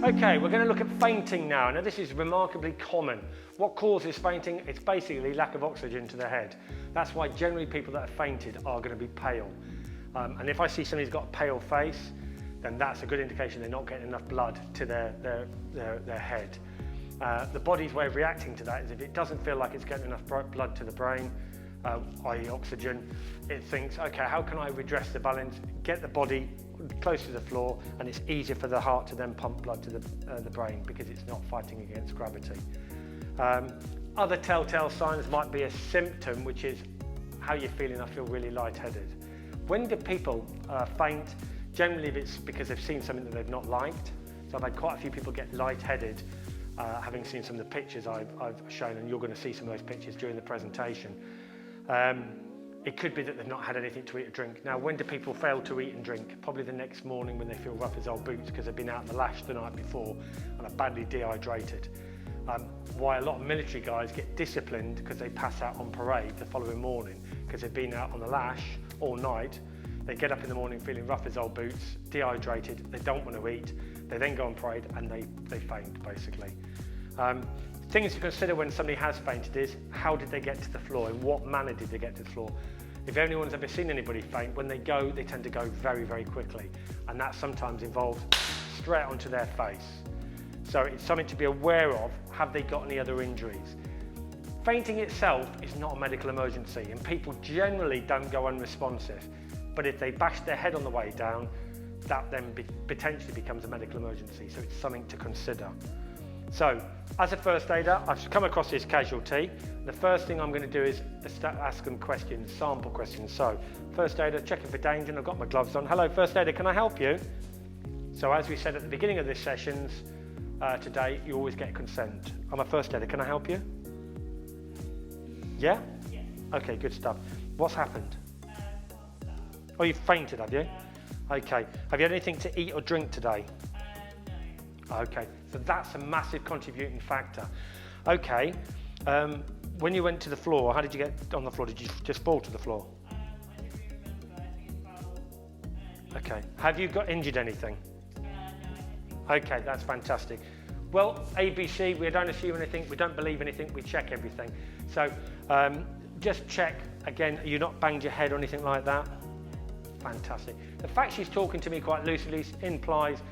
Okay, we're going to look at fainting now. Now this is remarkably common. What causes fainting? It's basically lack of oxygen to the head. That's why generally people that have fainted are going to be pale. And if I see somebody who's got a pale face, then that's a good indication they're not getting enough blood to their head. The body's way of reacting to that is if it doesn't feel like it's getting enough blood to the brain, i.e. oxygen, it thinks, okay, how can I redress the balance, get the body close to the floor, and it's easier for the heart to then pump blood to the brain because it's not fighting against gravity. Other telltale signs might be a symptom, which is how you're feeling. I feel really lightheaded. When do people faint? Generally it's because they've seen something that they've not liked. So I've had quite a few people get lightheaded having seen some of the pictures I've shown, and you're going to see some of those pictures during the presentation. It could be that they've not had anything to eat or drink. Now, when do people fail to eat and drink? Probably the next morning when they feel rough as old boots because they've been out in the lash the night before and are badly dehydrated. Why a lot of military guys get disciplined because they pass out on parade the following morning because they've been out on the lash all night. They get up in the morning feeling rough as old boots, dehydrated, they don't want to eat, they then go on parade and they faint basically. Things to consider when somebody has fainted is how did they get to the floor, in what manner did they get to the floor. If anyone's ever seen anybody faint, when they go, they tend to go very, very quickly, and that sometimes involves straight onto their face. So it's something to be aware of. Have they got any other injuries? Fainting itself is not a medical emergency, and people generally don't go unresponsive. But if they bash their head on the way down, that then potentially becomes a medical emergency, so it's something to consider. So, as a first aider, I've come across this casualty. The first thing I'm going to do is ask them questions, sample questions. So, first aider, checking for danger, and I've got my gloves on. Hello, first aider, can I help you? So, as we said at the beginning of this sessions today, you always get consent. I'm a first aider, can I help you? Yeah? Yeah. Okay, good stuff. What's happened? Oh, you fainted, have you? Okay. Have you had anything to eat or drink today? No. Okay, so that's a massive contributing factor. Okay, when you went to the floor, how did you get on the floor? Did you just fall to the floor? I don't really remember. I think it fell. Okay, have you got injured anything? No, I think Okay, that's fantastic. Well, ABC, we don't assume anything, we don't believe anything, we check everything. So just check, again, you're not banged your head or anything like that? Fantastic. The fact she's talking to me quite loosely implies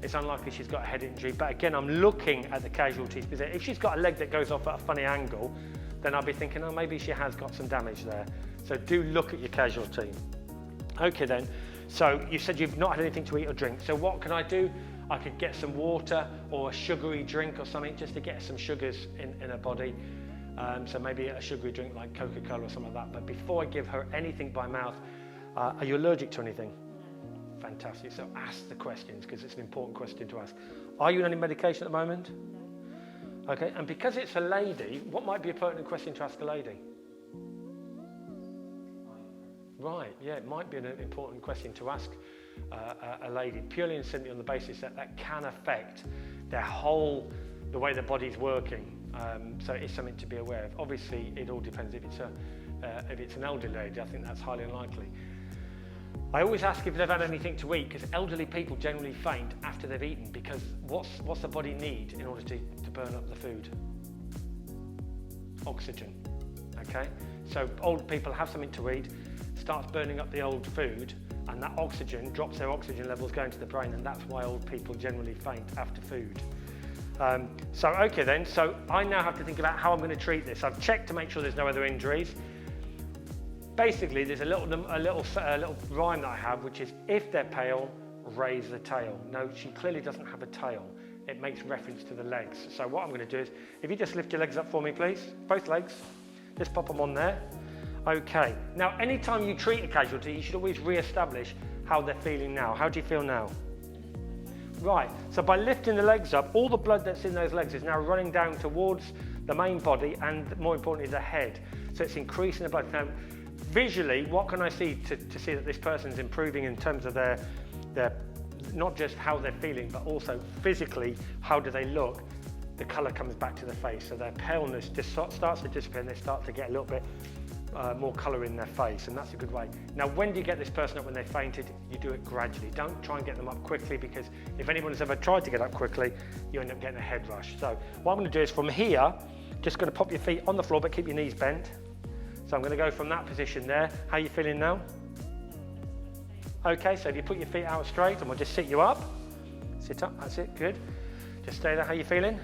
it's unlikely she's got a head injury, but again, I'm looking at the casualties. If she's got a leg that goes off at a funny angle, then I'll be thinking, oh, maybe she has got some damage there. So do look at your casualty. Okay then, so you said you've not had anything to eat or drink. So what can I do? I could get some water or a sugary drink or something just to get some sugars in her body. So maybe a sugary drink like Coca-Cola or something like that. But before I give her anything by mouth, are you allergic to anything? Fantastic. So ask the questions because it's an important question to ask. Are you on any medication at the moment? No. Okay, and because it's a lady, what might be a pertinent question to ask a lady? Right, yeah, it might be an important question to ask a lady, purely and simply on the basis that that can affect the way the body's working. So it's something to be aware of. Obviously, it all depends. If it's an elderly lady, I think that's highly unlikely. I always ask if they've had anything to eat because elderly people generally faint after they've eaten because what's the body need in order to burn up the food? Oxygen, okay? So old people have something to eat, starts burning up the old food, and that oxygen drops their oxygen levels going to the brain, and that's why old people generally faint after food. So okay then, so I now have to think about how I'm going to treat this. I've checked to make sure there's no other injuries. Basically, there's a little rhyme that I have, which is if they're pale, raise the tail. No, she clearly doesn't have a tail. It makes reference to the legs. So what I'm going to do is, if you just lift your legs up for me, please, both legs, just pop them on there. Okay. Now, anytime you treat a casualty, you should always re-establish how they're feeling now. How do you feel now? Right. So by lifting the legs up, all the blood that's in those legs is now running down towards the main body and, more importantly, the head. So it's increasing the blood. Now, visually, what can I see to see that this person's improving in terms of their not just how they're feeling, but also physically, how do they look? The colour comes back to the face, so their paleness just starts to disappear and they start to get a little bit more colour in their face, and that's a good way. Now, when do you get this person up when they fainted? You do it gradually. Don't try and get them up quickly, because if anyone has ever tried to get up quickly, you end up getting a head rush. So what I'm going to do is from here, just going to pop your feet on the floor, but keep your knees bent. So I'm going to go from that position there. How are you feeling now? Okay, so if you put your feet out straight, and we'll just sit you up. Sit up, that's it, good. Just stay there. How are you feeling?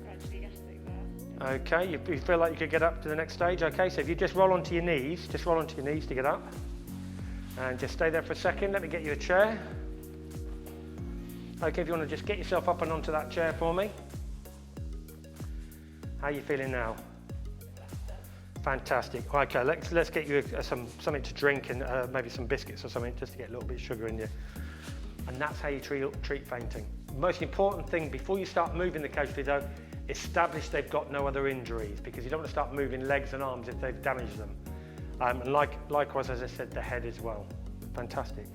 Gradually getting there. Okay, you feel like you could get up to the next stage. Okay, so if you just roll onto your knees, just roll onto your knees to get up. And just stay there for a second. Let me get you a chair. Okay, if you want to just get yourself up and onto that chair for me. How are you feeling now? Fantastic. Okay, let's get you something to drink, and maybe some biscuits or something, just to get a little bit of sugar in you. And that's how you treat fainting. Most important thing before you start moving the casualty though, establish they've got no other injuries, because you don't want to start moving legs and arms if they've damaged them. And likewise, as I said, the head as well. Fantastic.